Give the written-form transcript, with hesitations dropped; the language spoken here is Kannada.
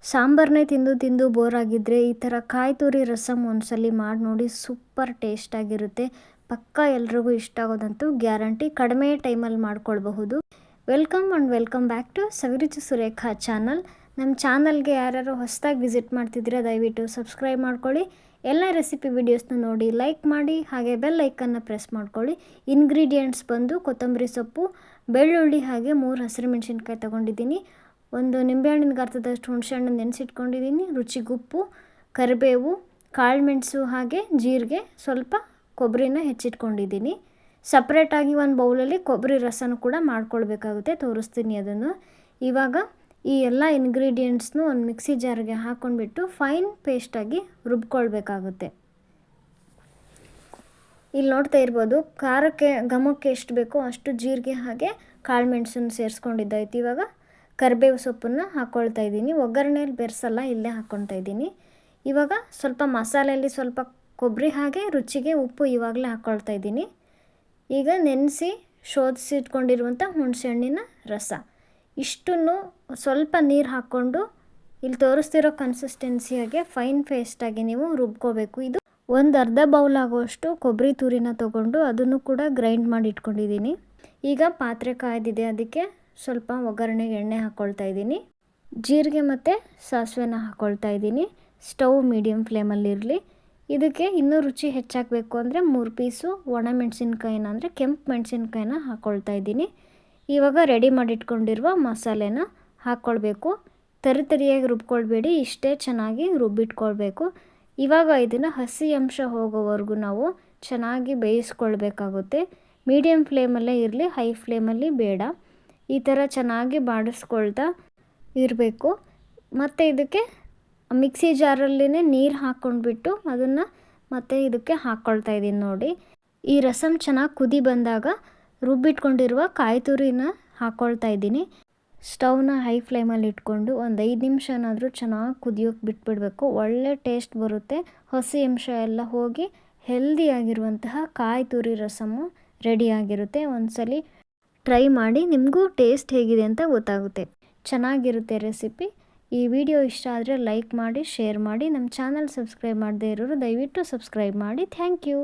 ಸಾಂಬಾರನ್ನೇ ತಿಂದು ತಿಂದು ಬೋರ್ ಆಗಿದ್ದರೆ ಈ ಥರ ಕಾಯಿ ತುರಿ ರಸಮ್ ಒಂದ್ಸಲಿ ಮಾಡಿ ನೋಡಿ, ಸೂಪರ್ ಟೇಸ್ಟಾಗಿರುತ್ತೆ. ಪಕ್ಕಾ ಎಲ್ರಿಗೂ ಇಷ್ಟ ಆಗೋದಂತೂ ಗ್ಯಾರಂಟಿ. ಕಡಿಮೆ ಟೈಮಲ್ಲಿ ಮಾಡ್ಕೊಳ್ಬಹುದು. Welcome back to Saviruchi Surekha channel. ನಮ್ಮ ಚಾನಲ್ಗೆ ಯಾರ್ಯಾರು ಹೊಸದಾಗಿ ವಿಸಿಟ್ ಮಾಡ್ತಿದ್ದೀರಾ ದಯವಿಟ್ಟು ಸಬ್ಸ್ಕ್ರೈಬ್ ಮಾಡ್ಕೊಳ್ಳಿ. ಎಲ್ಲ ರೆಸಿಪಿ ವಿಡಿಯೋಸ್ನ ನೋಡಿ ಲೈಕ್ ಮಾಡಿ, ಹಾಗೆ ಬೆಲ್ ಐಕನ್ನ ಪ್ರೆಸ್ ಮಾಡ್ಕೊಳ್ಳಿ. ಇಂಗ್ರೀಡಿಯೆಂಟ್ಸ್ ಬಂದು ಕೊತ್ತಂಬರಿ ಸೊಪ್ಪು, ಬೆಳ್ಳುಳ್ಳಿ, ಹಾಗೆ 3 ಹಸಿರುಮೆಣಸಿನ್ಕಾಯಿ ತೊಗೊಂಡಿದ್ದೀನಿ. ಒಂದು ನಿಂಬೆಹಣ್ಣಿನ ಗಾತ್ರದಷ್ಟು ಹುಣಸೆಹಣ್ಣು ನೆನೆಸಿಟ್ಕೊಂಡಿದ್ದೀನಿ. ರುಚಿಗೆ ಉಪ್ಪು, ಕರಿಬೇವು, ಕಾಳುಮೆಣಸು, ಹಾಗೆ ಜೀರಿಗೆ, ಸ್ವಲ್ಪ ಕೊಬ್ಬರಿನ ಹೆಚ್ಚಿಟ್ಕೊಂಡಿದ್ದೀನಿ. ಸಪ್ರೇಟಾಗಿ ಒಂದು ಬೌಲಲ್ಲಿ ಕೊಬ್ಬರಿ ರಸನೂ ಕೂಡ ಮಾಡ್ಕೊಳ್ಬೇಕಾಗುತ್ತೆ, ತೋರಿಸ್ತೀನಿ ಅದನ್ನು. ಇವಾಗ ಈ ಎಲ್ಲ ಇಂಗ್ರೀಡಿಯೆಂಟ್ಸ್ನು ಒಂದು ಮಿಕ್ಸಿ ಜಾರ್ಗೆ ಹಾಕ್ಕೊಂಡ್ಬಿಟ್ಟು ಫೈನ್ ಪೇಸ್ಟಾಗಿ ರುಬ್ಕೊಳ್ಬೇಕಾಗುತ್ತೆ. ಇಲ್ಲಿ ನೋಡ್ತಾ ಇರ್ಬೋದು, ಖಾರಕ್ಕೆ ಘಮಕ್ಕೆ ಎಷ್ಟು ಬೇಕೋ ಅಷ್ಟು ಜೀರಿಗೆ ಹಾಗೆ ಕಾಳುಮೆಣಸನ್ನು ಸೇರಿಸ್ಕೊಂಡಿದ್ದಾಯ್ತು. ಇವಾಗ ಕರಿಬೇವು ಸೊಪ್ಪನ್ನು ಹಾಕ್ಕೊಳ್ತಾ ಇದ್ದೀನಿ. ಒಗ್ಗರಣೆಯಲ್ಲಿ ಬೆರೆಸಲ್ಲ, ಇಲ್ಲೇ ಹಾಕ್ಕೊಳ್ತಾ ಇದ್ದೀನಿ. ಇವಾಗ ಸ್ವಲ್ಪ ಮಸಾಲೆಯಲ್ಲಿ ಸ್ವಲ್ಪ ಕೊಬ್ಬರಿ ಹಾಗೆ ರುಚಿಗೆ ಉಪ್ಪು ಇವಾಗಲೇ ಹಾಕ್ಕೊಳ್ತಾ ಇದ್ದೀನಿ. ಈಗ ನೆನೆಸಿ ಶೋಧಿಸಿಟ್ಕೊಂಡಿರುವಂಥ ಹುಣಸೆಹಣ್ಣಿನ ರಸ ಇಷ್ಟನ್ನು ಸ್ವಲ್ಪ ನೀರು ಹಾಕ್ಕೊಂಡು ಇಲ್ಲಿ ತೋರಿಸ್ತಿರೋ ಕನ್ಸಿಸ್ಟೆನ್ಸಿಯಾಗೆ ಫೈನ್ ಪೇಸ್ಟಾಗಿ ನೀವು ರುಬ್ಕೋಬೇಕು. ಇದು ಒಂದು ಅರ್ಧ ಬೌಲ್ ಆಗುವಷ್ಟು ಕೊಬ್ಬರಿ ತುರಿನ ತೊಗೊಂಡು ಅದನ್ನು ಕೂಡ ಗ್ರೈಂಡ್ ಮಾಡಿ ಇಟ್ಕೊಂಡಿದ್ದೀನಿ. ಈಗ ಪಾತ್ರೆ ಕಾಯ್ದಿದೆ, ಅದಕ್ಕೆ ಸ್ವಲ್ಪ ಒಗ್ಗರಣೆಗೆ ಎಣ್ಣೆ ಹಾಕ್ಕೊಳ್ತಾ ಇದ್ದೀನಿ. ಜೀರಿಗೆ ಮತ್ತು ಸಾಸಿವೆನ ಹಾಕ್ಕೊಳ್ತಾ ಇದ್ದೀನಿ. ಸ್ಟವ್ ಮೀಡಿಯಮ್ ಫ್ಲೇಮಲ್ಲಿರಲಿ. ಇದಕ್ಕೆ ಇನ್ನೂ ರುಚಿ ಹೆಚ್ಚಾಗಬೇಕು ಅಂದರೆ 3 ಪೀಸು ಒಣಮೆಣಸಿನ್ಕಾಯಿನ ಅಂದರೆ ಕೆಂಪು ಮೆಣಸಿನ್ಕಾಯಿನ ಹಾಕ್ಕೊಳ್ತಾ ಇದ್ದೀನಿ. ಇವಾಗ ರೆಡಿ ಮಾಡಿಟ್ಕೊಂಡಿರುವ ಮಸಾಲೆನ ಹಾಕ್ಕೊಳ್ಬೇಕು. ತರಿಯಾಗಿ ರುಬ್ಕೊಳ್ಬೇಡಿ, ಇಷ್ಟೇ ಚೆನ್ನಾಗಿ ರುಬ್ಬಿಟ್ಕೊಳ್ಬೇಕು. ಇವಾಗ ಇದನ್ನು ಹಸಿ ಅಂಶ ಹೋಗೋವರೆಗೂ ನಾವು ಚೆನ್ನಾಗಿ ಬೇಯಿಸ್ಕೊಳ್ಬೇಕಾಗುತ್ತೆ. ಮೀಡಿಯಮ್ ಫ್ಲೇಮಲ್ಲೇ ಇರಲಿ, ಹೈ ಫ್ಲೇಮಲ್ಲಿ ಬೇಡ. ಈ ಥರ ಚೆನ್ನಾಗಿ ಬಾಡಿಸ್ಕೊಳ್ತಾ ಇರಬೇಕು. ಮತ್ತು ಇದಕ್ಕೆ ಮಿಕ್ಸಿ ಜಾರಲ್ಲೇ ನೀರು ಹಾಕ್ಕೊಂಡ್ಬಿಟ್ಟು ಅದನ್ನು ಮತ್ತೆ ಇದಕ್ಕೆ ಹಾಕ್ಕೊಳ್ತಾ ಇದ್ದೀನಿ ನೋಡಿ. ಈ ರಸಮ್ ಚೆನ್ನಾಗಿ ಕುದಿ ಬಂದಾಗ ರುಬ್ಬಿಟ್ಕೊಂಡಿರುವ ಕಾಯಿ ತುರಿನ ಹಾಕ್ಕೊಳ್ತಾ ಇದ್ದೀನಿ. ಸ್ಟವ್ನ ಹೈ ಫ್ಲೇಮಲ್ಲಿ ಇಟ್ಕೊಂಡು ಒಂದು 5 ನಿಮಿಷನಾದರೂ ಚೆನ್ನಾಗಿ ಕುದಿಯೋಕ್ಕೆ ಬಿಟ್ಬಿಡಬೇಕು. ಒಳ್ಳೆ ಟೇಸ್ಟ್ ಬರುತ್ತೆ. ಹಸಿ ಅಂಶ ಎಲ್ಲ ಹೋಗಿ ಹೆಲ್ದಿಯಾಗಿರುವಂತಹ ಕಾಯಿ ತುರಿ ರಸಮ್ಮು ರೆಡಿಯಾಗಿರುತ್ತೆ. ಒಂದ್ಸಲಿ ಟ್ರೈ ಮಾಡಿ, ನಿಮಗೂ ಟೇಸ್ಟ್ ಹೇಗಿದೆ ಅಂತ ಗೊತ್ತಾಗುತ್ತೆ. ಚೆನ್ನಾಗಿರುತ್ತೆ ರೆಸಿಪಿ. ಈ ವಿಡಿಯೋ ಇಷ್ಟ ಆದರೆ ಲೈಕ್ ಮಾಡಿ, ಶೇರ್ ಮಾಡಿ. ನಮ್ಮ ಚಾನಲ್ ಸಬ್ಸ್ಕ್ರೈಬ್ ಮಾಡದೇ ಇರೋರು ದಯವಿಟ್ಟು ಸಬ್ಸ್ಕ್ರೈಬ್ ಮಾಡಿ. Thank you.